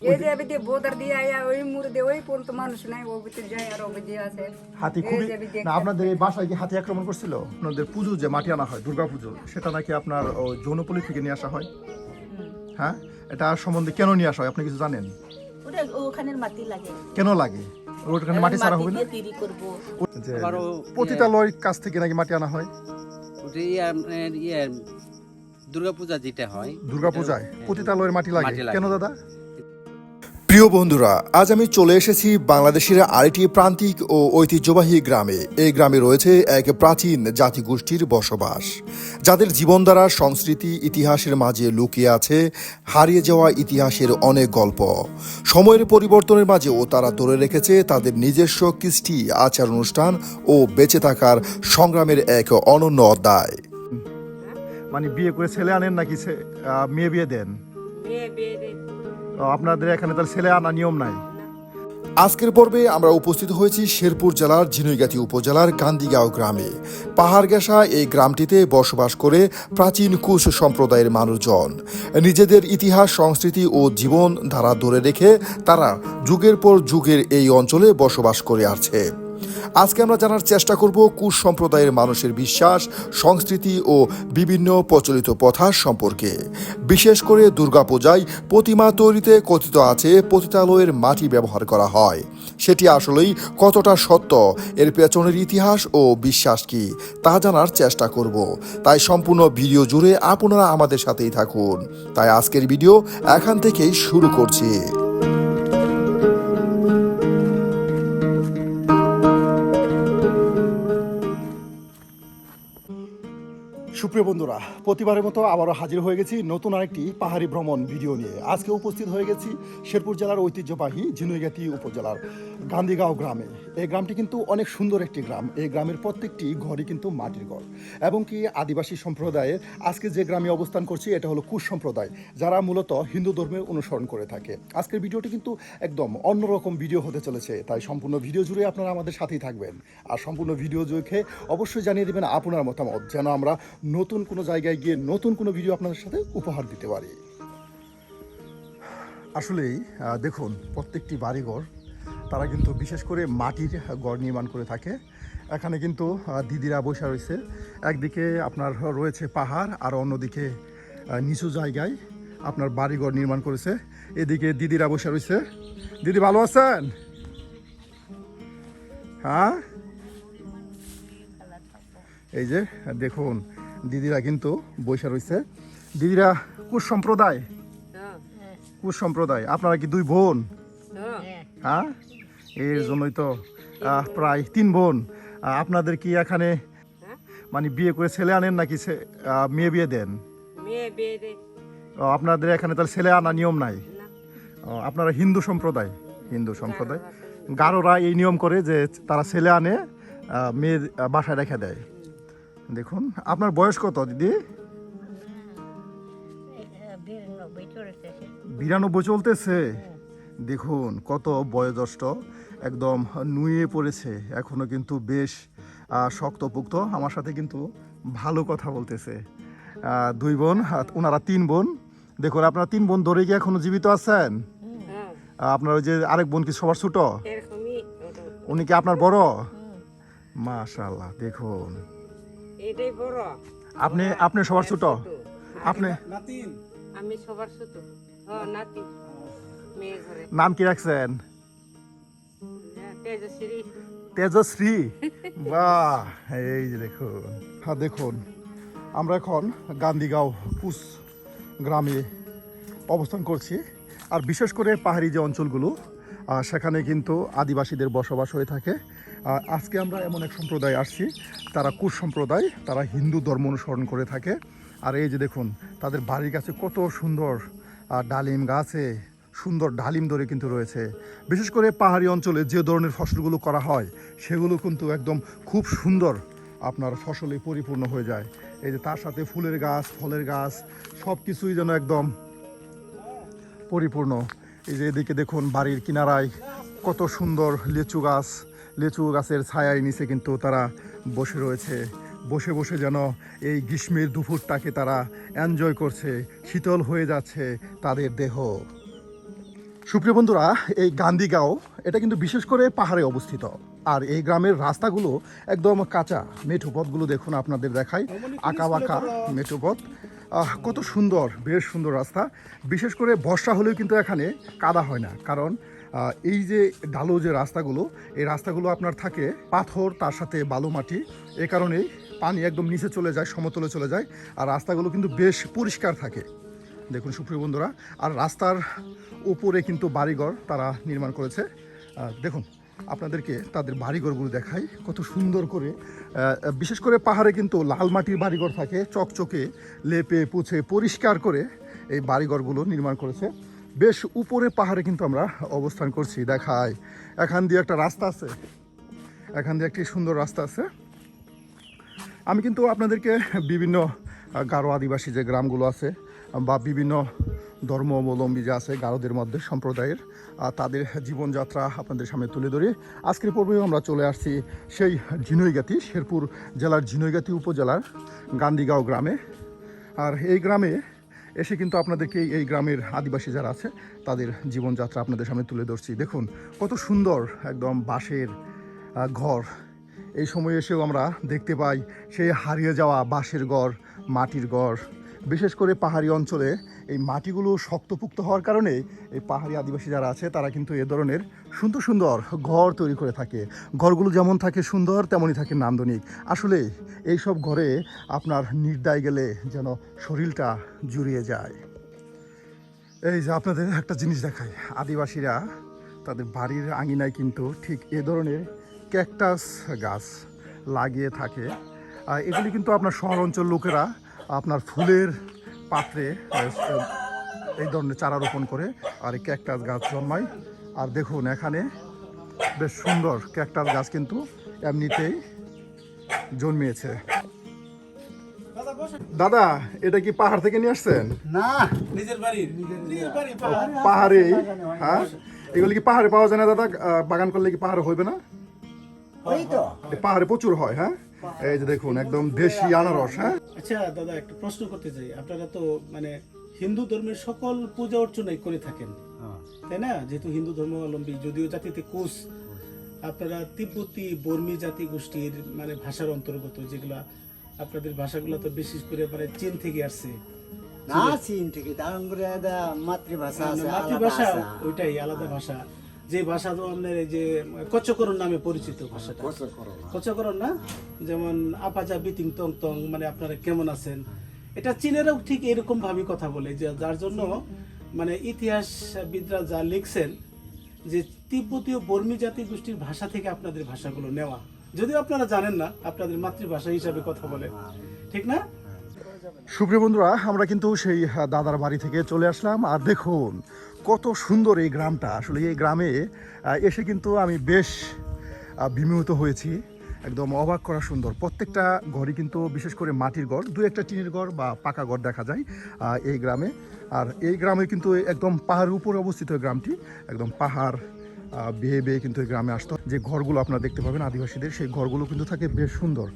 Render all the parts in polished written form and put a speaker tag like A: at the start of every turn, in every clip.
A: এই যে এবিতে বোদার দিয়ে আয়া ওই মুরদে ওই পর্যন্ত মানুষ নাই ও ভিতরে যায় আর ওবে দিয়ে আছে
B: হাতি খুবই না আপনাদের এই বাসায় কি হাতি আক্রমণ করছিল? আপনাদের পুজো যে মাটি আনা হয় দুর্গা পুজো, সেটা নাকি আপনার যৌনপল্লী থেকে নিয়ে আসা হয়। হ্যাঁ, এটা সম্বন্ধে কেন নিয়ে আসা হয় আপনি কিছু জানেন?
C: ওটা ওখানের মাটি লাগে,
B: কেন লাগে? ওখানে মাটি ছাড়া হবে না?
C: দিয়ে তৈরি করব।
B: যে পতিতালয়ের কাছ থেকে নাকি মাটি আনা হয়
D: দুর্গাপূজা যেটা হয়,
B: দুর্গাপূজায় পতিতালয়ের মাটি লাগে
D: মাটি লাগে।
B: কেন দাদা? প্রিয় বন্ধুরা, আজ আমি চলে এসেছি বাংলাদেশের আরেকটি প্রান্তিক ও ঐতিহ্যবাহী গ্রামে। এই গ্রামে রয়েছে এক প্রাচীন জাতিগোষ্ঠীর বসবাস, যাদের জীবনধারা, সংস্কৃতি, ইতিহাসের মাঝে লুকিয়ে আছে হারিয়ে যাওয়া ইতিহাসের অনেক গল্প। সময়ের পরিবর্তনের মাঝেও তারা ধরে রেখেছে তাদের নিজস্ব কৃষ্টি, আচার অনুষ্ঠান ও বেঁচে থাকার সংগ্রামের এক অনন্য অধ্যায়। মানে বিয়ে করে ছেলে আনেন নাকি মেয়ে বিয়ে দেন?
A: মেয়ে বিয়ে দে
B: আপনাদের এখানে তার ছেলে আনা নিয়ম নাই। আজকের পর্বে আমরা উপস্থিত হয়েছি শেরপুর জেলার ঝিনাইগাতি উপজেলার গান্ধীগাঁও গ্রামে। পাহাড় ঘেঁষা এই গ্রামটিতে বসবাস করে প্রাচীন কুশ সম্প্রদায়ের মানুষজন। নিজেদের ইতিহাস, সংস্কৃতি ও জীবন ধারা ধরে রেখে তারা যুগের পর যুগের এই অঞ্চলে বসবাস করে আসছে। আজকে আমরা জানার চেষ্টা করব কুশ সম্প্রদায়ের মানুষের বিশ্বাস, সংস্কৃতি ও বিভিন্ন প্রচলিত প্রথা সম্পর্কে। বিশেষ করে দুর্গাপূজায় প্রতিমা তৈরিতে কথিত আছে পতিতালয়ের মাটি ব্যবহার করা হয়। সেটি আসলেই কতটা সত্য, এর পেছনের ইতিহাস ও বিশ্বাস কি, তা জানার চেষ্টা করব। তাই সম্পূর্ণ ভিডিও জুড়ে আপনারা আমাদের সাথেই থাকুন। তাই আজকের ভিডিও এখান থেকেই শুরু করছি। সুপ্রিয় বন্ধুরা, প্রতিবারের মতো আবারও হাজির হয়ে গেছি নতুন আরেকটি পাহাড়ি ভ্রমণ ভিডিও নিয়ে। আজকে উপস্থিত হয়ে গেছি শেরপুর জেলার ঐতিহ্যবাহী ঝিনাইগাতি উপজেলার গান্ধীগাঁও গ্রামে। এই গ্রামটি কিন্তু অনেক সুন্দর একটি গ্রাম। এই গ্রামের প্রত্যেকটি ঘরই কিন্তু মাটির ঘর, এবং কি আদিবাসী সম্প্রদায়ের আজকে যে গ্রামে অবস্থান করছি এটা হলো কুশ সম্প্রদায়, যারা মূলত হিন্দু ধর্মের অনুসরণ করে থাকে। আজকের ভিডিওটি কিন্তু একদম অন্যরকম ভিডিও হতে চলেছে, তাই সম্পূর্ণ ভিডিও জুড়ে আপনারা আমাদের সাথেই থাকবেন। আর সম্পূর্ণ ভিডিও দেখে অবশ্যই জানিয়ে দেবেন আপনার মতামত, যেন আমরা নতুন কোনো জায়গায় গিয়ে নতুন কোনো ভিডিও আপনাদের সাথে উপহার দিতে পারি। আসলেই দেখুন, প্রত্যেকটি বাড়িঘর তারা কিন্তু বিশেষ করে মাটির ঘর নির্মাণ করে থাকে। এখানে কিন্তু দিদিরা বসে রয়েছে। একদিকে আপনার রয়েছে পাহাড়, আর অন্যদিকে নিচু জায়গায় আপনার বাড়িঘর নির্মাণ করেছে। এদিকে দিদিরা বসে রয়েছে। দিদি ভালো আছেন? হ্যাঁ, এই যে দেখুন দিদিরা কিন্তু বসে রয়েছে। দিদিরা কুশ সম্প্রদায়, কুশ সম্প্রদায়। আপনারা কি দুই বোন? হ্যাঁ, এর জন্যই তো প্রায় 3 বোন। আপনাদের কি এখানে মানে বিয়ে করে ছেলে আনেন নাকি মেয়ে বিয়ে দেন?
A: মেয়ে বিয়ে দে
B: আপনাদের এখানে তার ছেলে আনা নিয়ম নাই। আপনারা হিন্দু সম্প্রদায়, হিন্দু সম্প্রদায়। গারোরা এই নিয়ম করে যে তারা ছেলে আনে, মেয়ে বাসায় রেখে দেয়। দেখুন, আপনার বয়স কত দিদি? 92 চলতেছে। দেখুন কত বয়োজ্যেষ্ঠ, একদম নুয়ে পড়েছে, এখনো কিন্তু বেশ শক্তপোক্ত। আমার সাথে কিন্তু ভালো কথা বলতেছে। 2 বোন, ওনারা 3 বোন। দেখুন আপনারা 3 বোন ধরে কি এখনো জীবিত আছেন? আপনার ওই যে আরেক বোন কি সবার ছোট? উনি কি আপনার বড়? মাশাআল্লাহ, দেখুন
A: এটাই বড়।
B: আপনি সবার ছোট? আপনি
A: আমি সবার ছোট। নাতি মেয়ে ঘরে।
B: নাম কি রাখছেন?
A: তেজশ্রী।
B: তেজশ্রী, বাহ! এই যে দেখুন। হ্যাঁ দেখুন, আমরা এখন গান্ধীগাঁও কুশ গ্রামে অবস্থান করছি। আর বিশেষ করে পাহাড়ি যে অঞ্চলগুলো, সেখানে কিন্তু আদিবাসীদের বসবাস হয়ে থাকে। আজকে আমরা এমন এক সম্প্রদায় আসছি, তারা কুশ সম্প্রদায়, তারা হিন্দু ধর্ম অনুসরণ করে থাকে। আর এই যে দেখুন তাদের বাড়ির কাছে কত সুন্দর ডালিম গাছে সুন্দর ডালিম ধরে কিন্তু রয়েছে। বিশেষ করে পাহাড়ি অঞ্চলে যে ধরনের ফসলগুলো করা হয় সেগুলো কিন্তু একদম খুব সুন্দর আপনার ফসলে পরিপূর্ণ হয়ে যায়। এই যে তার সাথে ফুলের গাছ, ফলের গাছ, সব কিছুই যেন একদম পরিপূর্ণ। এই যে এদিকে দেখুন বাড়ির কিনারায় কত সুন্দর লিচু গাছ, লিচু গাছের ছায়ার নিচে কিন্তু তারা বসে রয়েছে। বসে বসে যেন এই গ্রীষ্মের দুপুরটাকে তারা এনজয় করছে, শীতল হয়ে যাচ্ছে তাদের দেহ। সুপ্রিয় বন্ধুরা, এই গান্ধীগাঁও এটা কিন্তু বিশেষ করে পাহাড়ে অবস্থিত। আর এই গ্রামের রাস্তাগুলো একদম কাঁচা, মেঠো পথগুলো দেখুন, আপনাদের দেখাই, আঁকা বাঁকা মেঠো পথ। কত সুন্দর, বেশ সুন্দর রাস্তা। বিশেষ করে বর্ষা হলেও কিন্তু এখানে কাদা হয় না, কারণ এই যে ঢালু যে রাস্তাগুলো, এই রাস্তাগুলো আপনার থাকে পাথর, তার সাথে বালু মাটি। এ কারণেই পানি একদম নিচে চলে যায়, সমতলে চলে যায়। আর রাস্তাগুলো কিন্তু বেশ পরিষ্কার থাকে, দেখুন সুপ্রিয় বন্ধুরা। আর রাস্তার উপরে কিন্তু বাড়িঘর তারা নির্মাণ করেছে। দেখুন, আপনাদেরকে তাদের বাড়িঘরগুলো দেখাই কত সুন্দর করে। বিশেষ করে পাহাড়ে কিন্তু লাল মাটির বাড়িঘর থাকে, চকচকে লেপে পুছে পরিষ্কার করে এই বাড়িঘরগুলো নির্মাণ করেছে। বেশ উপরে পাহাড়ে কিন্তু আমরা অবস্থান করছি, দেখাই। এখান দিয়ে একটা রাস্তা আছে, এখান দিয়ে একটি সুন্দর রাস্তা আছে। আমি কিন্তু আপনাদেরকে বিভিন্ন গারো আদিবাসী যে গ্রামগুলো আছে বা বিভিন্ন ধর্মাবলম্বী যে আছে গারোদের মধ্যে সম্প্রদায়ের, তাদের জীবনযাত্রা আপনাদের সামনে তুলে ধরে আজকের পর্বেও আমরা চলে আসছি সেই ঝিনাইগাতি, শেরপুর জেলার ঝিনাইগাতি উপজেলার গান্ধীগাঁও গ্রামে। আর এই গ্রামে এসে কিন্তু আপনাদেরকে এই গ্রামের আদিবাসী যারা আছে তাদের জীবনযাত্রা আপনাদের সামনে তুলে ধরছি। দেখুন কত সুন্দর একদম বাঁশের ঘর। এই সময় এসেও আমরা দেখতে পাই সেই হারিয়ে যাওয়া বাঁশের ঘর, মাটির ঘর। বিশেষ করে পাহাড়ি অঞ্চলে এই মাটিগুলো শক্তপোক্ত হওয়ার কারণে এই পাহাড়ি আদিবাসী যারা আছে তারা কিন্তু এ ধরনের সুন্দর সুন্দর ঘর তৈরি করে থাকে। ঘরগুলো যেমন থাকে সুন্দর, তেমনই থাকে নান্দনিক। আসলে এইসব ঘরে আপনার নির্দায় গেলে যেন শরীরটা জুড়িয়ে যায়। এই যে আপনাদের একটা জিনিস দেখাই, আদিবাসীরা তাদের বাড়ির আঙিনায় কিন্তু ঠিক এ ধরনের ক্যাকটাস গাছ লাগিয়ে থাকে। এগুলি কিন্তু আপনার শহর অঞ্চল লোকেরা আপনার ফুলের পাত্রে এই ধরনের চারা রোপণ করে আর এই ক্যাকটাস গাছ জন্মায়। আর দেখুন এখানে বেশ সুন্দর ক্যাকটাস গাছ কিন্তু এমনিতেই জন্মিয়েছে। দাদা, এটা কি পাহাড় থেকে নিয়ে আসছেন?
E: না,
F: নিজের বাড়ি
B: পাহাড়ে? হ্যাঁ, এগুলি কি পাহাড়ে পাওয়া যায় না দাদা? বাগান করলে কি পাহাড়ে হইবে না?
E: ওই তো
B: পাহাড়ে প্রচুর হয়। হ্যাঁ, এই যে দেখুন একদম দেশি আনারস। হ্যাঁ,
F: আচ্ছা দাদা, একটা প্রশ্ন করতে চাই। আপনারা তো মানে হিন্দু ধর্মের সকল পূজা অর্চনাই করে থাকেন, তাই না? যেহেতু হিন্দু ধর্মাবলম্বী, যদিও জাতিতে কোচ, আপনারা তিব্বতী বর্মী জাতি গোষ্ঠীর মানে ভাষার অন্তর্গত, যেগুলা আপনাদের ভাষাগুলো তো বিশেষ করে মানে চীন থেকে আসছে।
E: না, চীন থেকে তার করে মাতৃভাষা আছে,
F: মাতৃভাষা
E: আলাদা আছে।
F: ওইটাই আলাদা ভাষা। যে ভাষা তো আপনার এই যে কচ্চকরণ নামে পরিচিত ভাষাটা, কচ্চকরণ না, যেমন আপাজা বিতিং টং টং, মানে আপনারা কেমন আছেন, এটা চীনেরাও ঠিক এরকম ভাবে কথা বলে। যে যার জন্য মানে ইতিহাসবিদরা যা লিখছেন যে তিব্বতীয় বর্মী জাতি গোষ্ঠীর ভাষা থেকে আপনাদের ভাষাগুলো নেওয়া, যদিও আপনারা জানেন না, আপনাদের মাতৃভাষা হিসাবে কথা বলেন, ঠিক না?
B: সুপ্রিয় বন্ধুরা, আমরা কিন্তু সেই দাদার বাড়ি থেকে চলে আসলাম। আর দেখুন কত সুন্দর এই গ্রামটা। আসলে এই গ্রামে এসে কিন্তু আমি বেশ বিমোহিত হয়েছি, একদম অবাক করা সুন্দর। প্রত্যেকটা ঘরই কিন্তু বিশেষ করে মাটির ঘর, দু একটা টিনের ঘর বা পাকা ঘর দেখা যায় এই গ্রামে। আর এই গ্রামে কিন্তু একদম পাহাড়ের উপরে অবস্থিত গ্রামটি, একদম পাহাড় বেয়ে বেয়ে কিন্তু এই গ্রামে আসতো। যে ঘরগুলো আপনারা দেখতে পাবেন আদিবাসীদের, সেই ঘরগুলো কিন্তু থাকে বেশ সুন্দর,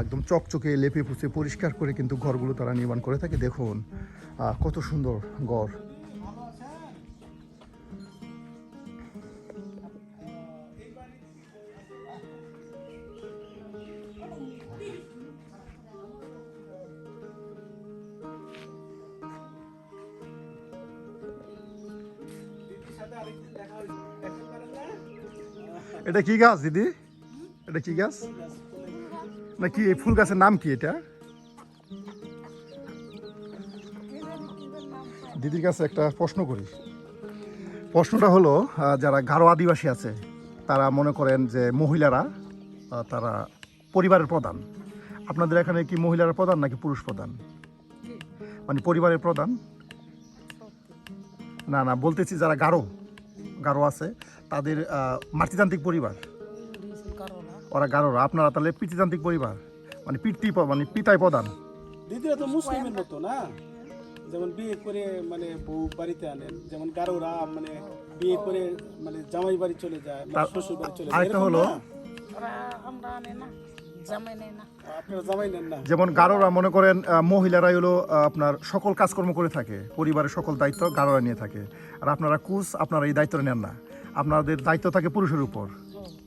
B: একদম চকচকে লেপে পুছে পরিষ্কার করে কিন্তু ঘরগুলো তারা নির্মাণ করে থাকে। দেখুন কত সুন্দর ঘর। এটা কি গাছ দিদি? এটা কি গাছ? না কি এই ফুল গাছের নাম কি এটা? দিদির কাছে একটা প্রশ্ন করি। প্রশ্নটা হলো, যারা গারো আদিবাসী আছে তারা মনে করেন যে মহিলারা তারা পরিবারের প্রধান। আপনাদের এখানে কি মহিলারা প্রধান নাকি পুরুষ প্রধান? মানে পরিবারের প্রধান? না না, বলতেছি যারা গারো আছে তাদের মাতৃতান্ত্রিক পরিবার, ওরা গারোরা। আপনারা তাহলে পিতৃতান্ত্রিক পরিবার, মানে পিতাই প্রধান।
F: দিদিরা তো মুসলিমের মতো না, যেমন বিয়ে করে মানে বউ বাড়িতে আনেন, যেমন গারোরা মানে বিয়ে করে মানে জামাই বাড়ি চলে যায়, শ্বশুর বাড়ি চলে যায়।
B: আরেকটা হলো
C: জামাই নেই না।
F: আপনারা জামাই নেন না?
B: যেমন গারোরা মনে করেন মহিলারাই হলো আপনার সকল কাজকর্ম করে থাকে, পরিবারের সকল দায়িত্ব গারোরা নিয়ে থাকে। আর আপনারা কুচ, আপনারা এই দায়িত্ব নেন না, আপনাদের দায়িত্ব থাকে পুরুষের উপর,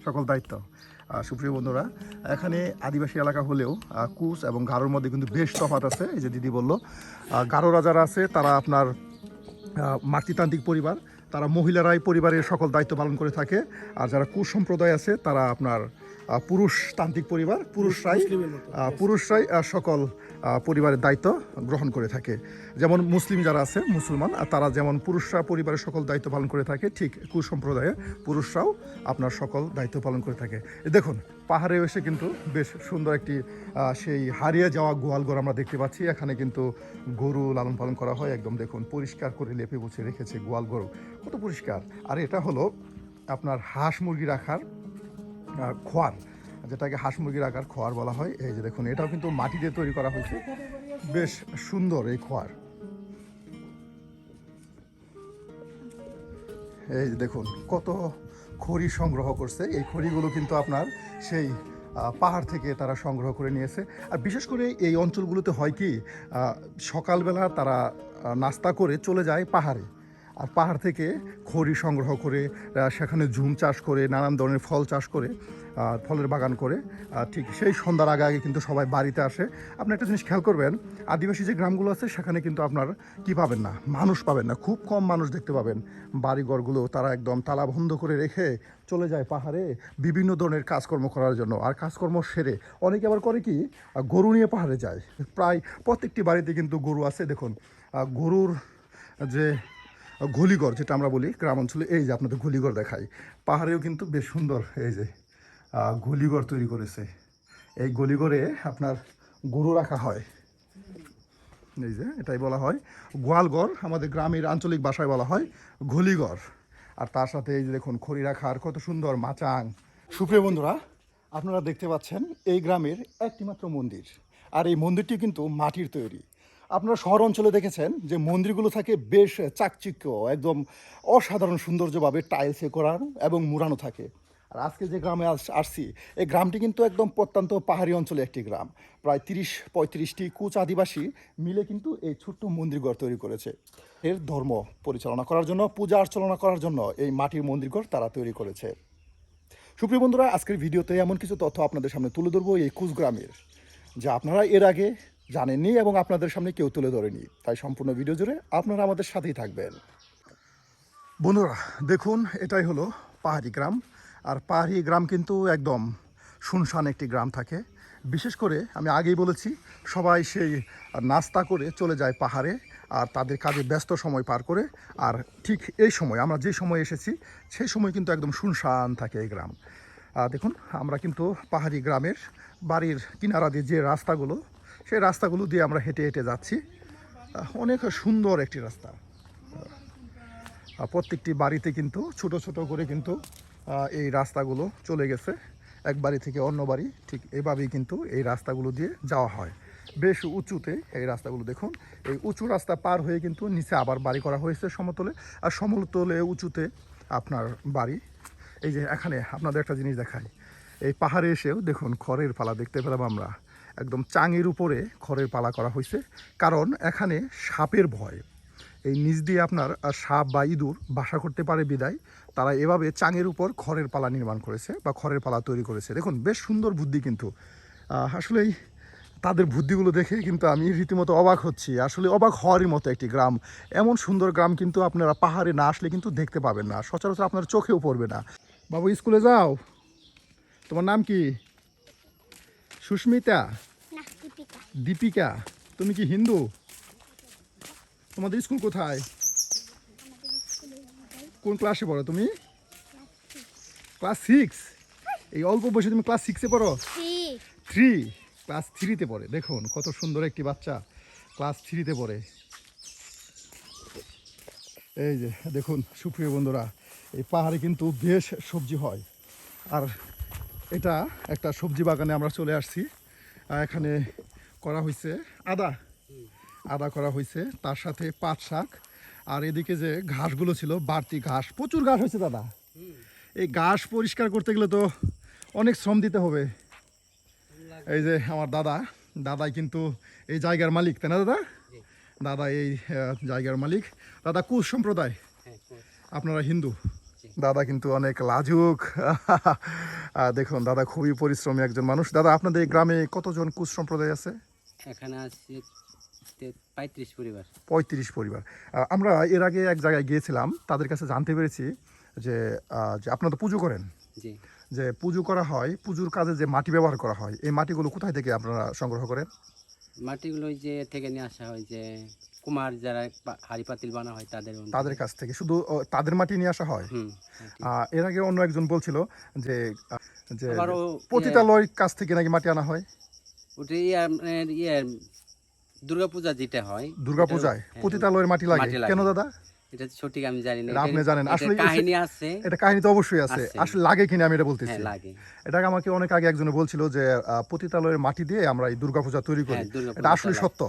B: সকল দায়িত্ব। সুপ্রিয় বন্ধুরা, এখানে আদিবাসী এলাকা হলেও কুচ এবং গারোর মধ্যে কিন্তু বেশ তফাৎ আছে। এই যে দিদি বললো, গারোরা যারা আছে তারা আপনার মাতৃতান্ত্রিক পরিবার, তারা মহিলারাই পরিবারের সকল দায়িত্ব পালন করে থাকে। আর যারা কুশ সম্প্রদায় আছে তারা আপনার পুরুষতান্ত্রিক পরিবার, পুরুষরাই সকল পরিবারের দায়িত্ব গ্রহণ করে থাকে। যেমন মুসলিম যারা আছে, মুসলমান, তারা যেমন পুরুষরা পরিবারের সকল দায়িত্ব পালন করে থাকে, ঠিক কুশ সম্প্রদায়ে পুরুষরাও আপনার সকল দায়িত্ব পালন করে থাকে। দেখুন, পাহাড়ে এসে কিন্তু বেশ সুন্দর একটি সেই হারিয়ে যাওয়া গোয়ালঘর আমরা দেখতে পাচ্ছি। এখানে কিন্তু গরু লালন পালন করা হয়, একদম দেখুন পরিষ্কার করে লেপে মুছে রেখেছে গোয়ালঘর, কত পরিষ্কার। আর এটা হলো আপনার হাঁস মুরগি রাখার খোয়ার, যেটাকে হাঁস মুরগি রাখার খোয়ার বলা হয়। এই যে দেখুন, এটাও কিন্তু মাটি দিয়ে তৈরি করা হয়েছে, বেশ সুন্দর এই খোয়ার। এই যে দেখুন কত খড়ি সংগ্রহ করছে। এই খড়িগুলো কিন্তু আপনার সেই পাহাড় থেকে তারা সংগ্রহ করে নিয়েছে। আর বিশেষ করে এই অঞ্চলগুলোতে হয় কি, সকালবেলা তারা নাস্তা করে চলে যায় পাহাড়ে, আর পাহাড় থেকে খড়ি সংগ্রহ করে সেখানে ঝুম চাষ করে, নানান ধরনের ফল চাষ করে, ফলের বাগান করে ঠিক সেই সন্ধ্যার আগে আগে কিন্তু সবাই বাড়িতে আসে। আপনি একটা জিনিস খেয়াল করবেন, আদিবাসী যে গ্রামগুলো আছে সেখানে কিন্তু আপনার কি পাবেন না, মানুষ পাবেন না, খুব কম মানুষ দেখতে পাবেন। বাড়িঘরগুলো তারা একদম তালা বন্ধ করে রেখে চলে যায় পাহাড়ে বিভিন্ন ধরনের কাজকর্ম করার জন্য। আর কাজকর্ম সেরে অনেকে আবার করে কি, গরু নিয়ে পাহাড়ে যায়। প্রায় প্রত্যেকটি বাড়িতে কিন্তু গরু আছে। দেখুন গরুর যে ঘলিঘর যেটা আমরা বলি গ্রাম অঞ্চলে, এই যে আপনাদের ঘলিঘর দেখাই, পাহাড়েও কিন্তু বেশ সুন্দর এই যে ঘলিঘর তৈরি করেছে। এই ঘলিঘরে আপনার গরু রাখা হয়, এই যে এটাই বলা হয় গোয়ালঘর, আমাদের গ্রামের আঞ্চলিক ভাষায় বলা হয় ঘলিঘর। আর তার সাথে এই যে দেখুন খড়ি রাখার কত সুন্দর মাচাং। সুপ্রিয় বন্ধুরা, আপনারা দেখতে পাচ্ছেন এই গ্রামের একটিমাত্র মন্দির, আর এই মন্দিরটি কিন্তু মাটির তৈরি। আপনারা শহর অঞ্চলে দেখেছেন যে মন্দিরগুলো থাকে বেশ চাকচিক্য, একদম অসাধারণ সৌন্দর্যভাবে টাইলসে করানো এবং মুড়ানো থাকে। আর আজকে যে গ্রামে আসছি, এই গ্রামটি কিন্তু একদম প্রত্যন্ত পাহাড়ি অঞ্চলে একটি গ্রাম। প্রায় 30-35টি কুচ আদিবাসী মিলে কিন্তু এই ছোট্ট মন্দিরঘর তৈরি করেছে। এর ধর্ম পরিচালনা করার জন্য, পূজা অর্চনা করার জন্য এই মাটির মন্দিরঘর তারা তৈরি করেছে। সুপ্রিয় বন্ধুরা, আজকের ভিডিওতে এমন কিছু তথ্য আপনাদের সামনে তুলে ধরবো এই কুচ গ্রামের, যা আপনারা এর আগে জানেননি এবং আপনাদের সামনে কেউ তুলে ধরেনি। তাই সম্পূর্ণ ভিডিও জুড়ে আপনারা আমাদের সাথেই থাকবেন। বন্ধুরা দেখুন, এটাই হলো পাহাড়ি গ্রাম। আর পাহাড়ি গ্রাম কিন্তু একদম শুনশান একটি গ্রাম থাকে। বিশেষ করে আমি আগেই বলেছি, সবাই সেই নাস্তা করে চলে যায় পাহাড়ে, আর তাদের কাজে ব্যস্ত সময় পার করে। আর ঠিক এই সময় আমরা যে সময় এসেছি সেই সময় কিন্তু একদম শুনশান থাকে এই গ্রাম। দেখুন, আমরা কিন্তু পাহাড়ি গ্রামের বাড়ির কিনারা দিয়ে যে রাস্তাগুলো, সেই রাস্তাগুলো দিয়ে আমরা হেঁটে হেঁটে যাচ্ছি। অনেক সুন্দর একটি রাস্তা। প্রত্যেকটি বাড়িতে কিন্তু ছোট ছোট করে কিন্তু এই রাস্তাগুলো চলে গেছে, এক বাড়ি থেকে অন্য বাড়ি, ঠিক এভাবেই কিন্তু এই রাস্তাগুলো দিয়ে যাওয়া হয়। বেশ উঁচুতে এই রাস্তাগুলো দেখুন, এই উঁচু রাস্তা পার হয়ে কিন্তু নিচে আবার বাড়ি করা হয়েছে সমতলে, আর সমতলে উঁচুতে আপনার বাড়ি। এই যে এখানে আপনাদের একটা জিনিস দেখাই, এই পাহাড়ে এসেও দেখুন খড়ের পালা দেখতে পেলাম আমরা, একদম চাঙের উপরে খড়ের পালা করা হয়েছে। কারণ এখানে সাপের ভয়, এই নিচ দিয়ে আপনার সাপ বা ইঁদুর বাসা করতে পারে বিদায় তারা এভাবে চাঙের উপর খড়ের পালা নির্মাণ করেছে বা খড়ের পালা তৈরি করেছে। দেখুন বেশ সুন্দর বুদ্ধি, কিন্তু আসলেই তাদের বুদ্ধিগুলো দেখে কিন্তু আমি রীতিমতো অবাক হচ্ছি। আসলে অবাক হওয়ারই মতো একটি গ্রাম, এমন সুন্দর গ্রাম কিন্তু আপনারা পাহাড়ে না আসলে কিন্তু দেখতে পাবেন না, সচরাচর আপনার চোখেও পড়বে না। বাবু স্কুলে যাও? তোমার নাম কি? সুস্মিতা? দীপিকা? তুমি কি হিন্দু? তোমাদের স্কুল কোথায়? কোন ক্লাসে পড়ো তুমি? ক্লাস 6? এই অল্প বয়সে তুমি ক্লাস 6-এ পড়ো? 3? ক্লাস 3-তে পড়ে। দেখুন কত সুন্দর একটি বাচ্চা ক্লাস 3-তে পড়ে। এই যে দেখুন সুপ্রিয় বন্ধুরা, এই পাহাড়ে কিন্তু বেশ সবজি হয়। আর এটা একটা সবজি বাগানে আমরা চলে আসছি। এখানে করা হয়েছে আদা করা হয়েছে, তার সাথে পাট শাক। আর এদিকে যে ঘাসগুলো ছিল, বাড়তি ঘাস, প্রচুর ঘাস হয়েছে দাদা। এই ঘাস পরিষ্কার করতে গেলে তো অনেক শ্রম দিতে হবে। এই যে আমার দাদা, দাদাই কিন্তু এই জায়গার মালিক, তাই না দাদা? দাদা এই জায়গার মালিক। দাদা কুশ সম্প্রদায়,
D: হ্যাঁ,
B: আপনারা হিন্দু। দাদা কিন্তু অনেক লাজুক। দেখুন দাদা খুবই পরিশ্রমী একজন মানুষ। দাদা আপনাদের এই গ্রামে কতজন কুশ সম্প্রদায় আছে?
D: এখানে আছে 35 পরিবার।
B: 35 পরিবার। আমরা এর আগে এক জায়গায় গিয়েছিলাম, তাদের কাছে জানতে পেরেছি যে যে আপনারা তো পুজো করেন,
D: জি,
B: যে পুজো করা হয়, পুজোর কাজে যে মাটি ব্যবহার করা হয়, এই মাটিগুলো কোথায় থেকে আপনারা সংগ্রহ করেন?
D: মাটিগুলো ওই যে থেকে নিয়ে আসা হয়, যে কুমার যারা হাড়ি পাতিল বানা হয়
B: তাদের কাছ থেকে শুধু তাদের মাটি নিয়ে আসা হয়? এর আগে অন্য একজন বলছিল যে যে
D: আবারও
B: পতিতালয়ের কাছ থেকে নাকি মাটি আনা হয়।
D: ওটা দুর্গাপূজা যেটা হয়,
B: দুর্গাপূজায় পতিতালয়ের মাটি লাগে কেন দাদা?
D: এটা সঠিক আমি জানি না,
B: এটা আপনি জানেন? আসলে
D: কাহিনী আছে,
B: এটা কাহিনী তো অবশ্যই আছে, আসলে লাগে কিনা আমি এটা বলতেছি।
D: হ্যাঁ লাগে।
B: এটা আমাকে অনেক আগে একজনে বলছিল যে পতিতালয়ের মাটি দিয়ে আমরা এই দুর্গাপূজা তৈরি করি। এটা আসলে সত্য।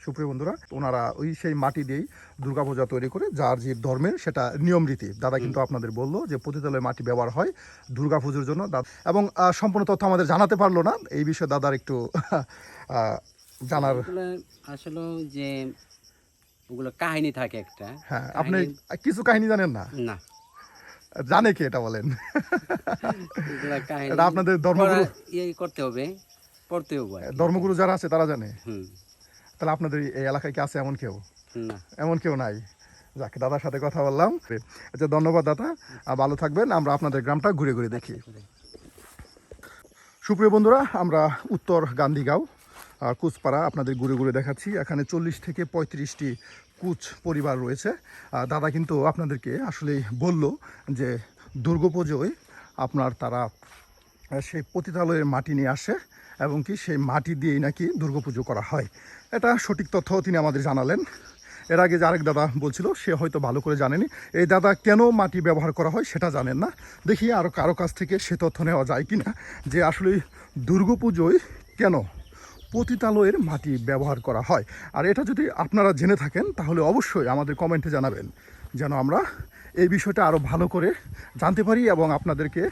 B: সুপ্রিয় বন্ধুরা, ওনারা ওই সেই মাটি দিয়েই দুর্গাপূজা তৈরি করে, যার যে ধর্মের সেটা নিয়ম রীতি। দাদা কিন্তু আপনাদের বললো যে পতিতালয়ের মাটি ব্যবহার হয় দুর্গাপুজোর জন্য, এবং সম্পূর্ণ তথ্য আমাদের জানাতে পারলো না। এই বিষয়ে দাদার একটু জানার
D: আসলে যে ওগুলো কাহিনী থাকে একটা।
B: হ্যাঁ, আপনি কিছু কাহিনী জানেন না?
D: না,
B: জানে কি এটা বলেন? এটা আপনাদের ধর্মগুরু
D: করতে হবে, পড়তে হবে।
B: ধর্মগুরু যারা আছে তারা জানে। তাহলে আপনাদের এই এলাকায় কি আছে এমন কেউ?
D: না,
B: এমন কেউ নাই। যাক, দাদার সাথে কথা বললাম। আচ্ছা, ধন্যবাদ দাদা, ভালো থাকবেন। আমরা আপনাদের গ্রামটা ঘুরে ঘুরে দেখি। সুপ্রিয় বন্ধুরা, আমরা উত্তর গান্ধীগাঁও কুচপাড়া আপনাদের ঘুরে ঘুরে দেখাচ্ছি। এখানে 40 থেকে 35টি কুচ পরিবার রয়েছে। দাদা কিন্তু আপনাদেরকে আসলে বলল যে দুর্গাপুজোয় আপনার তারা সেই পতিতালয়ের মাটি নিয়ে আসে, এবং কি সেই মাটি দিয়েই নাকি দুর্গাপুজো করা হয়। এটা সঠিক তথ্য তিনি আমাদের জানালেন। এর আগে যে আরেক দাদা বলছিল, সে হয়তো ভালো করে জানেনি। এই দাদা কেন মাটি ব্যবহার করা হয় সেটা জানেন না। দেখি আরও কারো কাছ থেকে সে তথ্য নেওয়া যায় কি না, যে আসলে দুর্গাপুজোয় কেন পতিতালয়ের মাটি ব্যবহার করা হয়। আর এটা যদি আপনারা জেনে থাকেন তাহলে অবশ্যই আমাদের কমেন্টে জানাবেন, যেন আমরা এই বিষয়টা আরও ভালো করে জানতে পারি এবং আপনাদেরকে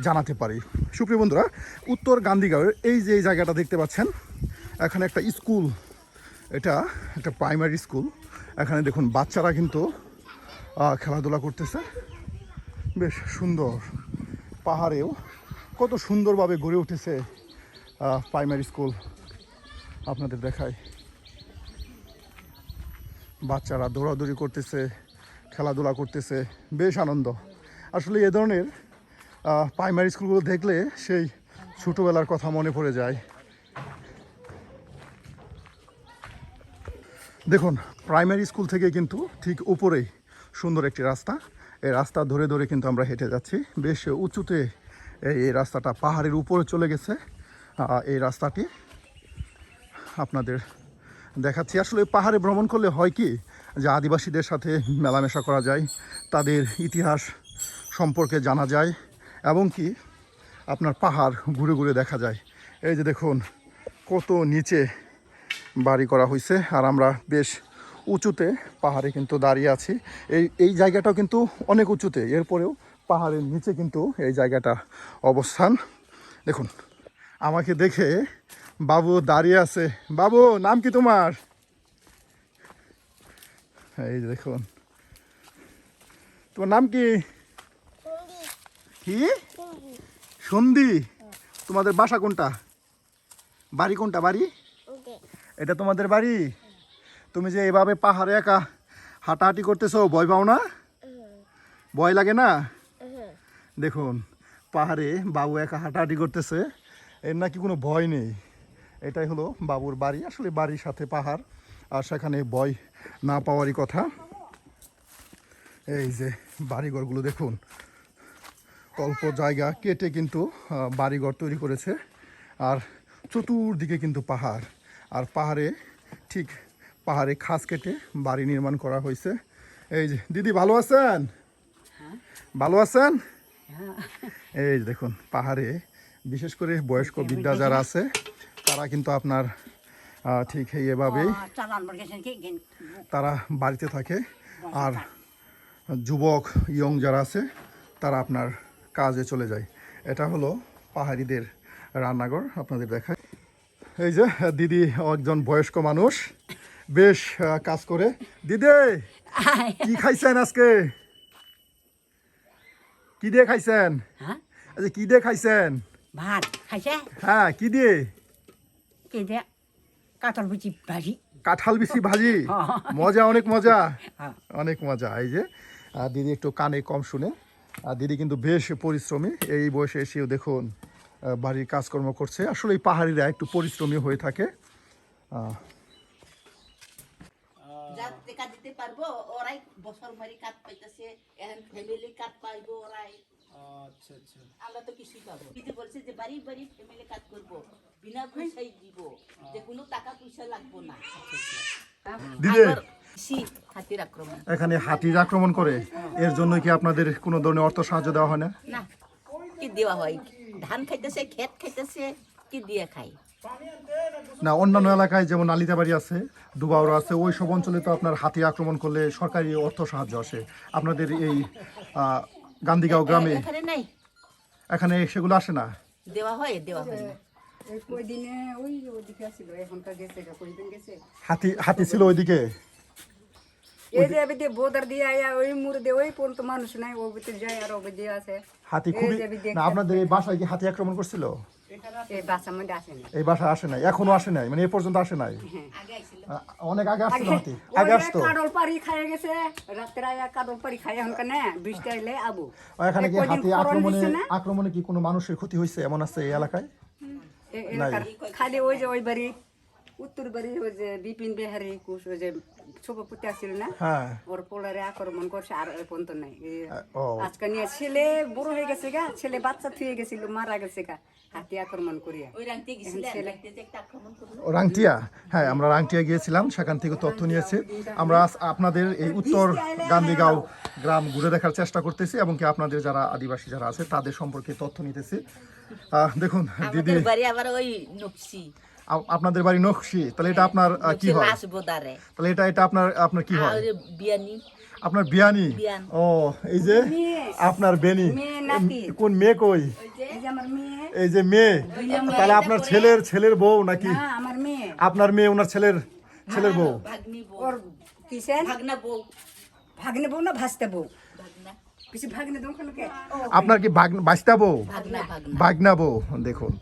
B: জানাতে পারি। সুপ্রিয় বন্ধুরা, উত্তর গান্ধীগাঁওয়ের এই যে এই জায়গাটা দেখতে পাচ্ছেন, এখানে একটা স্কুল, এটা একটা প্রাইমারি স্কুল। এখানে দেখুন বাচ্চারা কিন্তু খেলাধুলা করতেছে, বেশ সুন্দর। পাহাড়েও কত সুন্দরভাবে গড়ে উঠেছে প্রাইমারি স্কুল, আপনাদের দেখাই। বাচ্চারা দৌড়াদৌড়ি করতেছে, খেলাধুলা করতেছে, বেশ আনন্দ। আসলে এ ধরনের প্রাইমারি স্কুলগুলো দেখলে সেই ছোটোবেলার কথা মনে পড়ে যায়। দেখুন, প্রাইমারি স্কুল থেকে কিন্তু ঠিক উপরেই সুন্দর একটি রাস্তা। এই রাস্তা ধরে ধরে কিন্তু আমরা হেঁটে যাচ্ছি। বেশ উঁচুতে এই রাস্তাটা পাহাড়ের উপরে চলে গেছে। এই রাস্তাটি আপনাদের দেখাচ্ছি। আসলে পাহাড়ে ভ্রমণ করলে হয় কি, যে আদিবাসীদের সাথে মেলামেশা করা যায়, তাদের ইতিহাস সম্পর্কে জানা যায়, এবং কি আপনার পাহাড় ঘুরে ঘুরে দেখা যায়। এই যে দেখুন কত নিচে বাড়ি করা হয়েছে, আর আমরা বেশ উঁচুতে পাহাড়ে কিন্তু দাঁড়িয়ে আছি। এই জায়গাটাও কিন্তু অনেক উঁচুতে, এরপরেও পাহাড়ের নিচে কিন্তু এই জায়গাটা অবস্থান। দেখুন, আমাকে দেখে বাবু দাঁড়িয়ে আছে। বাবু, নাম কি তোমার? এই দেখুন, তোমার নাম কি? কি সন্ধি? তোমাদের বাসা কোনটা? বাড়ি কোনটা? বাড়ি এটা তোমাদের বাড়ি? তুমি যে এভাবে পাহাড়ে একা হাঁটাহাঁটি করতেছো, ভয় পাও না? ভয় লাগে না? দেখুন, পাহাড়ে বাবু একা হাঁটাহাঁটি করতেছে, এর নাকি কোনো ভয় নেই। এটাই হলো বাবুর বাড়ি। আসলে বাড়ির সাথে পাহাড়, আর সেখানে ভয় না পাওয়ারই কথা। এই যে বাড়িঘরগুলো দেখুন, অল্প জায়গা কেটে কিন্তু বাড়িঘর তৈরি করেছে, আর চতুর্দিকে কিন্তু পাহাড়, আর পাহাড়ে ঠিক পাহাড়ে খাস কেটে বাড়ি নির্মাণ করা হয়েছে। এই যে দিদি, ভালো আছেন? ভালো আছেন? এই যে দেখুন, পাহাড়ে বিশেষ করে বয়স্ক বৃদ্ধা যারা আছে তারা কিন্তু আপনার ঠিক এভাবেই তারা বাড়িতে থাকে, আর যুবক ইয়ং যারা আছে তারা আপনার কাজে চলে যায়। এটা হলো পাহাড়িদের রান্নাঘর, আপনাদের দেখায়। এই যে দিদি একজন বয়স্ক মানুষ, বেশ কাজ করে। দিদি কি খাইছেন আজকে? কি দিয়ে খাইছেন?
C: হ্যাঁ
B: আচ্ছা কি দিয়ে খাইছেন?
C: ভাত খাইছে
B: হ্যাঁ কি দিয়ে?
C: কি দিয়ে কাঁঠাল বিচি ভাজি
B: কাঁঠাল বিচি ভাজি। মজা, অনেক মজা,
C: হ্যাঁ।
B: অনেক মজা। এই যে দিদি একটু কানে কম শুনে, দিদি কিন্তু বেশ পরিশ্রমী। এই বয়সে এসেও দেখুন বাড়ির কাজকর্ম করছে। আসলে এই পাহাড়িরা একটু পরিশ্রমী হয়ে থাকে।
C: যা টেকা দিতে পারবো ওরাই বছর মারি কাট পাইতেছে, এখন ফ্যামিলি কাট পাইবো ওরাই।
F: আচ্ছা আচ্ছা।
C: আমরা তো কিছুই পাবো। দিদি বলছে যে বাড়ি বাড়ি ফ্যামিলি কাট করবো, বিনা পয়সায় দিব, যে কোনো টাকা পয়সা লাগবো না।
B: দিদি
C: হাতির আক্রমণ
B: এখানে হাতির আক্রমণ করে, এর জন্য কি আপনাদের কোনো ধরনের অর্থ সাহায্য দেওয়া হয় না?
C: না, কি দেওয়া হয়? ধান খাইতেছে, ক্ষেত খাইতেছে, কি দিয়ে খাই?
B: না, অন্যান্য এলাকায় যেমন নালিতাবাড়ি আছে, দুবাউরা আছে, ওই সব অঞ্চলে তো আপনার হাতি আক্রমণ করলে সরকারি অর্থ সাহায্য আসে। আপনাদের এই গান্ধীগাঁও গ্রামে
C: এখানে নাই,
B: এখানে সেগুলো আসে না?
C: দেওয়া হয় না।
A: এই কয়দিনে ওই ওদিকে আসছিল, এখনকার গেছে কয়দিন গেছে।
B: হাতি ছিল ওইদিকে?
A: এই যে এবার দিয়ে বোদার দিয়ে আয়া ওই মুড়ে দিয়ে ওই পর্যন্ত মানুষ নাই, ওর ভিতরে যায় আর ওর দিয়ে আছে।
B: হাতি খুবই না। আপনাদের এই বাসায় কি হাতি আক্রমণ করছিল?
A: এই বাসার মধ্যে আসে না।
B: এই বাসায় আসে নাই, এখনো আসে নাই, মানে এ পর্যন্ত আসে নাই? অনেক আগে আসছিল হাতি, আগে আসতো।
A: কাডল পাড়ি খাইয়ে গেছে, রাত্রে আয়া কাডল পাড়ি খাই এখনকার না, বৃষ্টি আইলে আবু।
B: এখানে কি
A: কয়দিন
B: হাতি
A: খরণ দিছে না?
B: আক্রমণে কি কোনো মানুষের ক্ষতি হয়েছে এমন আছে এই এলাকায়?
A: এলাকার খালি ওই যে ওই বাড়ি উত্তর বাড়ি, ওই যে বিপিন বিহারি কুশ, ওই যে ছোপপুতি আসছিল না,
B: হ্যাঁ।
A: ওর পোলারে আক্রমণ করছে, আর ওই পর্যন্ত নাই।
B: ও
A: আজকে নিয়ে ছেলে বড় হয়ে গেছে গা, ছেলে বাচ্চা থুয়ে গেছিল, মারা গেছে গা হাতি আক্রমণ করিয়া।
C: ওই রাংতে গেছিলেন, রাংতে যে একটা আক্রমণ করলো।
B: রাংটিয়া, হ্যাঁ আমরা রাংটিয়া গিয়েছিলাম, সেখান থেকে তথ্য নিয়েছি। আমরা আপনাদের এই উত্তর গান্ধীগাঁও গ্রাম ঘুরে দেখার চেষ্টা করতেছি, এবং কি আপনাদের যারা আদিবাসী যারা আছে তাদের সম্পর্কে তথ্য নিতেছি। দেখুন দিদি,
C: আমাদের বাড়ি আবার ওই নকশি,
B: আপনাদের বাড়ি নকশি, তাহলে এটা আপনার কি হয়?
C: রাসবোদারে,
B: তাহলে এটা আপনার কি হয়?
C: আর বিয়ানি,
B: আপনার বিয়ানি?
C: বিয়ান।
B: ও এই যে আপনার বেনি।
A: মেয়ে নাতি,
B: কোন মেয়ে কই?
A: এই যে আমার মেয়ে,
B: এই যে মেয়ে। তাহলে আপনার ছেলের বউ নাকি?
A: না আমার মেয়ে,
B: আপনার মেয়ে ওনার ছেলের বউ?
C: ভাগ্নি বউ,
A: ওর কিসেন
C: ভাগনা বউ,
A: ভাগ্নে বউ না ভাসতে বউ?
C: ভাগনা,
A: কিছু ভাগ্নে দম খালকে।
B: আপনার কি বাস্তা বউ?
C: ভাগনা, ভাগনা।
B: বাগনা বউ। দেখুন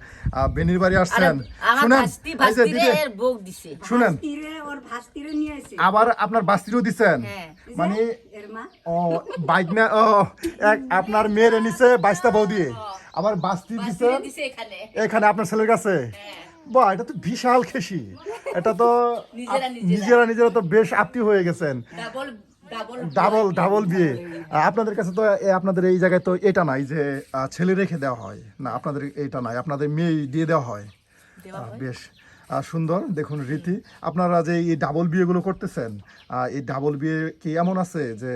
B: বেনির বাড়ি আসছেন,
C: আমার
B: শুনেন
C: ভাস্তি,
B: এই যে দিদি,
C: এর বউ দিছে।
B: শুনেন,
A: ভাস্তিরে ওর ভাস্তিরে নিয়ে আসে।
B: আবার আপনার বাস্তিরও দিচ্ছেন,
C: হ্যাঁ।
B: মানে
A: এর মা
B: ও বাগনা, ও আপনার মেয়ের নিচে বাস্তা বউ দিয়ে আবার বাস্তি দিচ্ছেন
C: দিছে এখানে।
B: এখানে আপনার ছেলের কাছে। বাহ, এটা তো বিশাল খেসি। এটা তো নিজেরা তো বেশ আত্মীয় হয়ে গেছেন। ডাবল বিয়ে। আপনাদের কাছে তো আপনাদের এই জায়গায় তো এটা নাই যে ছেলে রেখে দেওয়া হয় না, আপনাদের এটা নাই, আপনাদের মেয়ে দিয়ে দেওয়া হয়। বেশ সুন্দর। দেখুন রীতি, আপনারা যে এই ডাবল বিয়েগুলো করতেছেন, এই ডাবল বিয়ে কি এমন আছে যে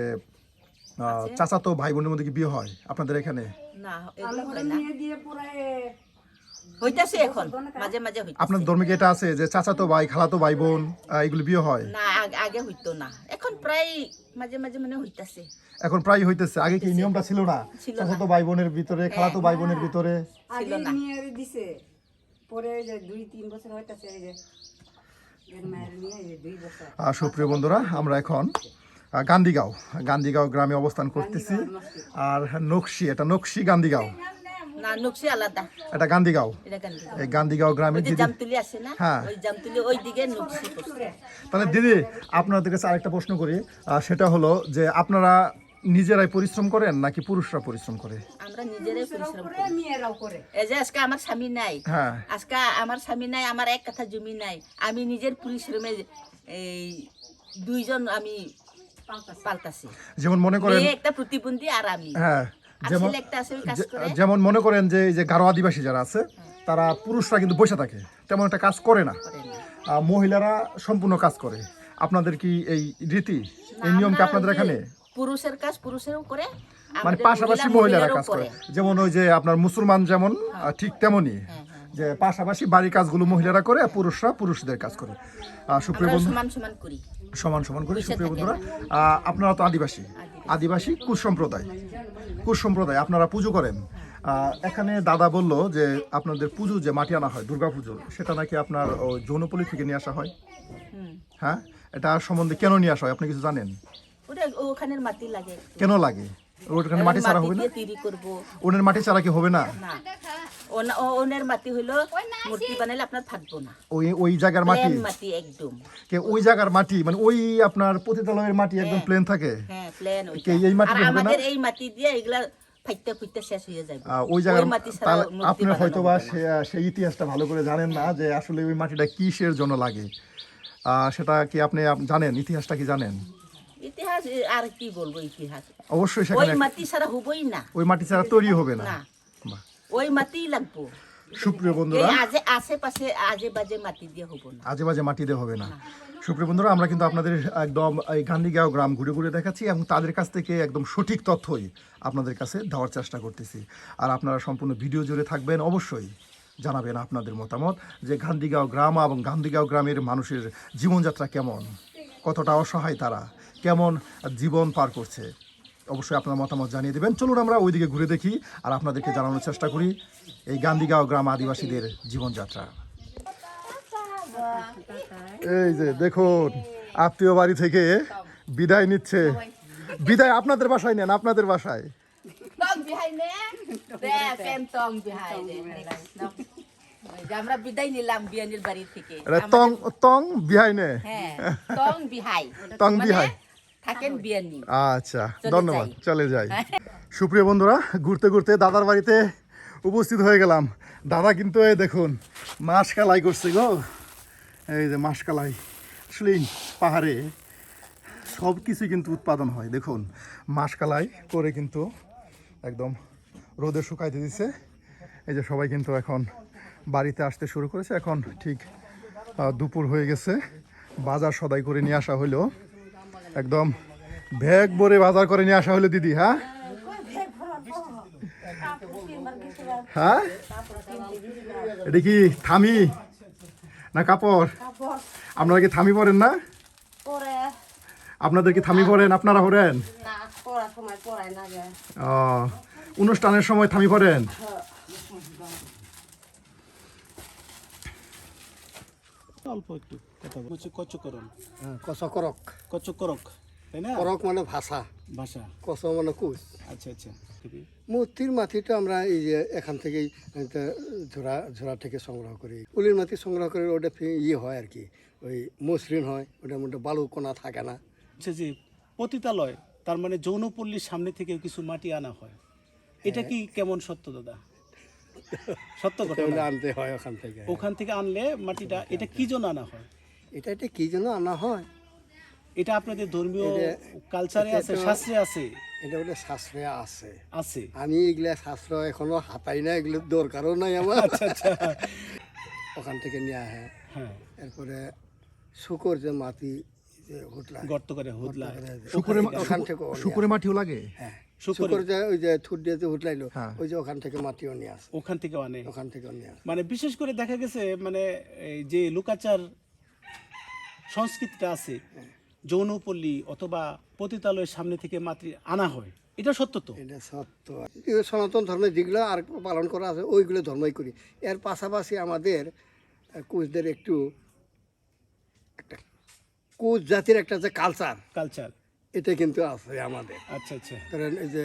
B: চাচাতো ভাই বোনের মধ্যে কি বিয়ে হয় আপনাদের এখানে?
C: না, এগুলো হয় না।
A: নিয়ে দিয়ে পুরাই
C: হইতাছে এখন, মাঝে মাঝে হইতাছে।
B: আপনার ধর্মে কি এটা আছে যে চাচাতো ভাই খালাতো ভাই বোন এগুলো বিয়ে হয়?
C: না, আগে হইতো না, এখন প্রায় মাঝে মাঝে মানে হইতাছে।
B: এখন প্রায় হইতেছে। আগে কি নিয়মটা ছিল না?
C: ছিল না।
B: চাচাতো ভাই বোনের ভিতরে, খালাতো ভাই বোনের ভিতরে?
A: আগে নিয়ে দিছে, পরে যে 2-3 বছর হইতাছে, এই যে এর মায়ের নিয়ে এই যে 2 বছর।
B: সুপ্রিয় বন্ধুরা, আমরা এখন গান্ধীগাঁও গ্রামে অবস্থান করতেছি। আর নকশি, এটা নকশি গান্ধীগাঁও
C: না, নকশি আলাদা,
B: এটা গান্ধীগাঁও।
C: এটা গান্ধী।
B: এই গান্ধীগাঁও গ্রামে
C: ওই যে জামতুলি আছে না,
B: হ্যাঁ।
C: ওই জামতুলি ওই দিকে নকশি পড়ছে।
B: তাহলে দিদি আপনাদের কাছে আরেকটা প্রশ্ন করি, সেটা হলো যে আপনারা নিজেরাই পরিশ্রম করেন নাকি পুরুষরা পরিশ্রম করে?
C: আমরা নিজেরাই পরিশ্রম করি।
A: মেয়েরাও করে।
C: এই যে আজকে আমার স্বামী নাই,
B: হ্যাঁ।
C: আজকে আমার স্বামী নাই, আমার এক কাঠা জমি নাই, আমি নিজের পরিশ্রমে এই 2 জন আমি পালতাছি।
B: যেমন মনে করেন,
C: মেয়ে একটা প্রতিবন্ধী আর আমি,
B: হ্যাঁ,
C: আর
B: যেমন
C: ছেলে একটা আছে ওই কাজ করে।
B: যেমন মনে করেন যে এই যে গারো আদিবাসী যারা আছে, তারা পুরুষরা কিন্তু বসে থাকে, তেমন একটা কাজ করে না, মহিলারা সম্পূর্ণ কাজ করে। আপনাদের কি এই রীতি, এই নিয়ম কি আপনাদের এখানে?
C: পুরুষের কাজ পুরুষেরও করে,
B: মানে
C: আমাদের
B: পাশাপাশি মহিলারা
C: মহিলারাও
B: কাজ করে, যেমন ওই যে আপনার মুসলমান যেমন ঠিক তেমনই, যে পাশাপাশি বাড়ির কাজগুলো মহিলারা করে আর পুরুষরা পুরুষদের কাজ করে। সুপ্রিয়
C: আমরা
B: বন্ধু,
C: সমান সমান করি।
B: সমান করি। সুপ্রিয় বন্ধুরা, আপনারা তো আদিবাসী, আদিবাসী কুশ সম্প্রদায় আপনারা পুজো করেন। এখানে দাদা বলল যে আপনাদের পুজো যে মাটি আনা হয় দুর্গা পুজো, সেটা নাকি আপনার যৌনপল্লী থেকে নিয়ে আসা হয়। হ্যাঁ, এটা সম্বন্ধে কেন নিয়ে আসা হয় আপনি কিছু জানেন?
C: ওটা ওখানের মাটি লাগে,
B: কেন লাগে? ওখানে মাটি ছাড়া হবে না?
C: তৈরি করব
B: ওনের মাটি ছাড়া কি হবে না?
C: না, ওনের মাটি হলো মূর্তি বানাইলে আপনার থাকবো না।
B: ওই জায়গার মাটি,
C: প্লেন মাটি একদম।
B: ওই জায়গার মাটি মানে ওই আপনার পতিতালয়ের মাটি একদম প্লেন থাকে।
C: হ্যাঁ, প্লেন।
B: এই মাটি হবে না?
C: আমাদের এই মাটি দিয়ে এগুলা ফাইটটা শেষ হয়ে যাবে।
B: ওই জায়গার
C: মাটি ছাড়া মূর্তি
B: আপনি
C: বানানো
B: হয়তোবা
C: হবে না।
B: সেই ইতিহাসটা ভালো করে জানেন না যে আসলে ওই মাটিটা কিসের জন্য লাগে। সেটা কি আপনি জানেন? ইতিহাসটা কি জানেন?
C: ইতিহাস আর কি বলবো, ইতিহাস
B: অবশ্যই
C: ওই
B: সেখানে
C: মাটি ছাড়া হবই না।
B: ওই মাটি ছাড়া তৈরি হবে না।
C: না,
B: বাহ।
C: ওই মাটিই লাগবো।
B: সুপ্রিয়
C: এই
B: বন্ধুরা,
C: আশেপাশে আজে বাজে মাটি দিয়ে হবো না।
B: আজে বাজে মাটি দিয়ে হবে না। সুপ্রিয় বন্ধুরা, আমরা কিন্তু আপনাদের একদম এই গান্ধীগাঁও গ্রাম ঘুরে ঘুরে দেখাচ্ছি এবং তাদের কাছ থেকে একদম সঠিক তথ্যই আপনাদের কাছে দেওয়ার চেষ্টা করতেছি। আর আপনারা সম্পূর্ণ ভিডিও জুড়ে থাকবেন, অবশ্যই জানাবেন আপনাদের মতামত যে গান্ধীগাঁও গ্রাম এবং গান্ধীগাঁও গ্রামের মানুষের জীবনযাত্রা কেমন, কতটা অসহায় তারা, কেমন জীবন পার করছে। অবশ্যই আপনার মতামত জানিয়ে দেবেন। চলুন আমরা ওইদিকে ঘুরে দেখি আর আপনাদেরকে জানানোর চেষ্টা করি এই গান্ধীগাঁও গ্রাম আদিবাসীদের জীবনযাত্রা। এই যে দেখুন, আত্মীয় বাড়ি থেকে বিদায় নিচ্ছে। বিদায় আপনাদের বাসায় নেন, আপনাদের বাসায়।
C: আমরা বিদায় নিলাম বিয়ানির বাড়ি থেকে।
B: তং বিহাই নে।
C: হ্যাঁ, তং বিহাই।
B: তং বিহাই
C: থাকেন বিয়ানি।
B: আচ্ছা, ধন্যবাদ। চলে যাই। সুপ্রিয় বন্ধুরা, ঘুরতে ঘুরতে দাদার বাড়িতে উপস্থিত হয়ে গেলাম। দাদা কিন্তু এই দেখুন মাসকালাই করছে গো। এই যে মাসকালাই, আসলে পাহাড়ে সব কিছুই কিন্তু উৎপাদন হয়। দেখুন মাসকালাই করে কিন্তু একদম রোদে শুকাইতে দিচ্ছে। এই যে সবাই কিন্তু এখন বাড়িতে আসতে শুরু করেছে। এখন ঠিক দুপুর হয়ে গেছে। বাজার সদাই করে নিয়ে আসা হলো, একদম ব্যাগ ভরে বাজার করে নিয়ে আসা হলো দিদি। হ্যাঁ হ্যাঁ, এটা কি থামি না কাপড়? আপনারা কি থামি পরেন না? আপনাদের কি থামি পরেন? আপনারা পরেন? ও, অনুষ্ঠানের সময় থামি পরেন?
F: অল্প একটু কথা বলছি। কচকরণ,
E: কচকরক
F: তাই না?
E: করক মানে ভাষা,
F: ভাষা।
E: কচ মানে কুচ।
F: আচ্ছা আচ্ছা,
E: মূর্তির মাটিটা আমরা এই যে এখান থেকেই ঝোড়া থেকে সংগ্রহ করি। উলির মাটি সংগ্রহ করে ওটা ইয়ে হয় আর কি, ওই মসৃণ হয়, ওটার মধ্যে বালু কোনা থাকে না।
F: আচ্ছা, যে পতিতালয় তার মানে যৌনপল্লীর সামনে থেকে কিছু মাটি আনা হয়, এটা কি কেমন সত্য দাদা? সত্য কথা
E: ওগুলো আনতে হয় ওখান থেকে।
F: ওখান থেকে আনলে মাটিটা, এটা কি জন্য আনা হয়?
E: এটা কি জন্য আনা হয়?
F: এটা আপনাদের ধর্মীয় কালচারে আছে, শাস্ত্রে আছে?
E: এটা ওটা শাস্ত্রে আছে।
F: আছে।
E: আমি এগুলা শাস্ত্র এখনো হাতাই না, এগুলো দরকারও নাই আমার।
F: আচ্ছা আচ্ছা।
E: ওখান থেকে নিয়ে আসে।
F: হ্যাঁ,
E: এরপরে শুকর যে মাটি যে হুটলা
F: গর্ত করে হুদলা,
E: ওখান থেকে
B: শুকুরে মাটিও লাগে।
E: হ্যাঁ,
F: শুকর
E: শুকর যে ওই যে ঠুট দিয়ে যে হুটলাইলো,
B: হ্যাঁ।
E: ওই যে ওখান থেকে মাটিও নিয়ে আসে।
F: ওখান থেকে আনে।
E: ওখান থেকে নিয়ে আসে।
F: মানে বিশেষ করে দেখা গেছে মানে এই যে লোকাচার সংস্কৃতিটা আছে, যৌনপল্লী অথবা পতিতালয়ের সামনে থেকে মাতৃ আনা হয়, এটা সত্য তো?
E: এটা সত্য। সনাতন ধর্মের যেগুলো আর পালন করা আছে ওইগুলো ধর্মই করি। এর পাশাপাশি আমাদের কুচদের একটু একটা কুচ জাতির একটা যে
F: কালচার,
E: এটা কিন্তু আছে আমাদের।
F: আচ্ছা আচ্ছা।
E: ধরেন এই যে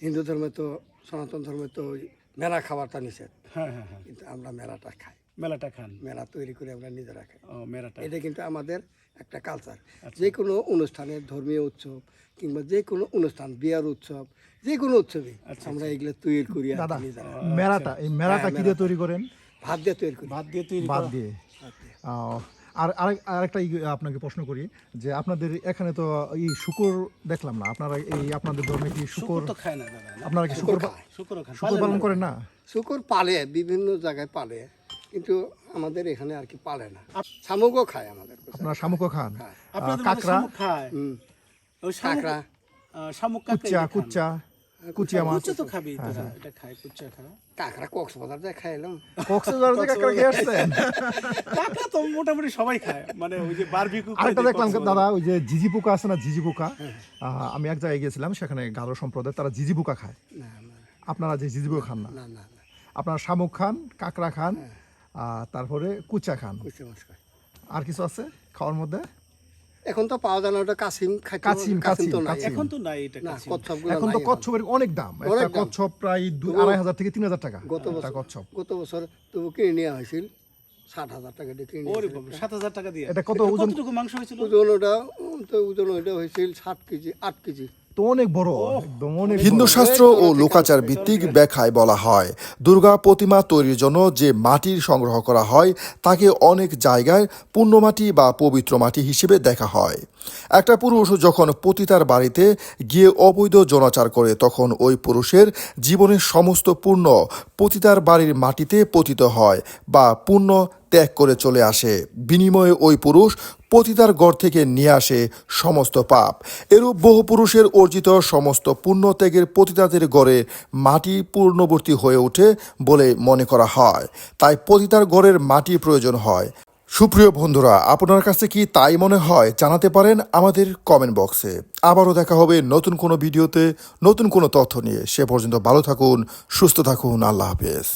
E: হিন্দু ধর্মে তো, সনাতন ধর্মে তো ওই মেলা খাওয়াটা নিষেধ,
F: হ্যাঁ হ্যাঁ হ্যাঁ,
E: কিন্তু আমরা মেলাটা খাই।
F: মেলাটা খান?
E: মেলা তৈরি করে আমরা নিজেরা খাই।
F: ও, মেলাটা।
E: এটা কিন্তু আমাদের একটা কালচার। যে কোনো অনুষ্ঠানে, ধর্মীয় উৎসব কিংবা যে কোনো অনুষ্ঠান, বিয়ার উৎসব, যে কোনো উৎসবে আমরা এগুলো তৈরি করি
B: দাদা,
E: নিজেরা।
B: মেলাটা, এই মেলাটা কি দিয়ে তৈরি করেন?
E: ভাত দিয়ে তৈরি করি।
F: ভাত দিয়ে তৈরি
B: বাদ
F: করা?
B: দিয়ে। আর আরেকটা আপনাকে প্রশ্ন করি যে আপনাদের এখানে তো এই শুকর দেখলাম না, আপনারা এই আপনাদের ধর্মে কি শুকর
F: শুকর তো খায় না দাদা।
B: আপনারা কি শুকর
F: শুকরও খান?
B: শুকর পালন করেন না?
E: শুকর পালে, বিভিন্ন জায়গায় পালে, কিন্তু আমাদের এখানে আর কি পালে না। শামুকও খায় আমাদের।
B: আপনারা শামুকও খান?
F: আপনাদের মধ্যে
B: কাঁকড়া?
F: শামুক খায়? ওই শামুক,
E: কাঁকড়া,
F: শামুক
B: কুচ্চা? কুচ্চা? কুচিয়া মাছ
F: কুচা তো খাবি তোরা, এটা খায় কুচা খায়।
E: কাঁকড়া কক্সবাজার যায় খাইলাম।
B: কক্সবাজার থেকে কাঁকড়া খেয়ে আসছেন?
F: কাঁকড়া তো মোটামুটি সবাই খায়, মানে ওই যে বারবিকিউ করে
B: আরেকটা
F: যে
B: দেখলাম
F: কক্সবাজারে।
B: দাদা, ওই যে ঝিঝি পোকা আছে না, ঝিঝি পোকা, আমি এক জায়গায় গেছিলাম, সেখানে গারো সম্প্রদায় তারা ঝিঝি পোকা খায়।
E: না না
B: আপনারা যে ঝিঝি পোকা খান না,
E: না না না,
B: আপনারা শামুক খান, কাঁকড়া খান, তারপরে কুচা খান,
E: কুচা মাছ খায়।
B: আর কিছু আছে খাওয়ার মধ্যে?
E: এখন তো পাওয়া যায় না, ওটা কাসিম খাইতে হবে।
B: কাছিম,
E: কাসিম তো নাই
B: কাছিম।
F: এখন তো নাই এটা
E: না,
F: কাছে।
E: কচ্ছপগুলো
B: এখন
E: নাই
B: তো কচ্ছপের অনেক দাম, একটা
E: অনেক দাম।
B: কচ্ছপ প্রায় 2,500 থেকে 3,000 টাকা
E: গত
B: একটা
E: বছর
B: কচ্ছপ।
E: গত বছর তবু কিনে নেওয়া হয়েছিল 60,000 টাকা দিয়ে কিনে
F: ওরে
E: নিয়েছিল।
F: বাবা, 7,000 টাকা দিয়ে।
B: এটা কত ওজন?
F: কতটুকু মাংস হয়েছিল?
E: ওজন ওইটা হয়েছিল 7 কেজি 8 কেজি।
B: তো অনেক বড়, একদম অনেক হিন্দু বড়। শাস্ত্র ও লোকাচার ভিত্তিক ব্যাখ্যায় বলা হয়, দুর্গা প্রতিমা তৈরির জন্য যে মাটির সংগ্রহ করা হয় তাকে অনেক জায়গায় পুণ্য মাটি বা পবিত্র মাটি হিসেবে দেখা হয়। একটা পুরুষ যখন পতিতার বাড়িতে গিয়ে অবৈধ যৌনাচার করে, তখন ওই পুরুষের জীবনের সমস্ত পুণ্য পতিতার বাড়ির মাটিতে পতিত হয় বা পুণ্য ত্যাগ করে চলে আসে। বিনিময়ে ওই পুরুষ পতিতার ঘর থেকে নিয়ে আসে সমস্ত পাপ। এরূপ বহু পুরুষের অর্জিত সমস্ত পুণ্য ত্যাগের পতিতাদের ঘরে মাটি পূর্ণবর্তী হয়ে ওঠে বলে মনে করা হয়। তাই পতিতার ঘরের মাটি প্রয়োজন হয়। সুপ্রিয় বন্ধুরা, আপনার কাছে কি তাই মনে হয়? জানাতে পারেন আমাদের কমেন্ট বক্সে। আবারও দেখা হবে নতুন কোনো ভিডিওতে, নতুন কোনো তথ্য নিয়ে। সে পর্যন্ত ভালো থাকুন, সুস্থ থাকুন। আল্লাহ হাফেজ।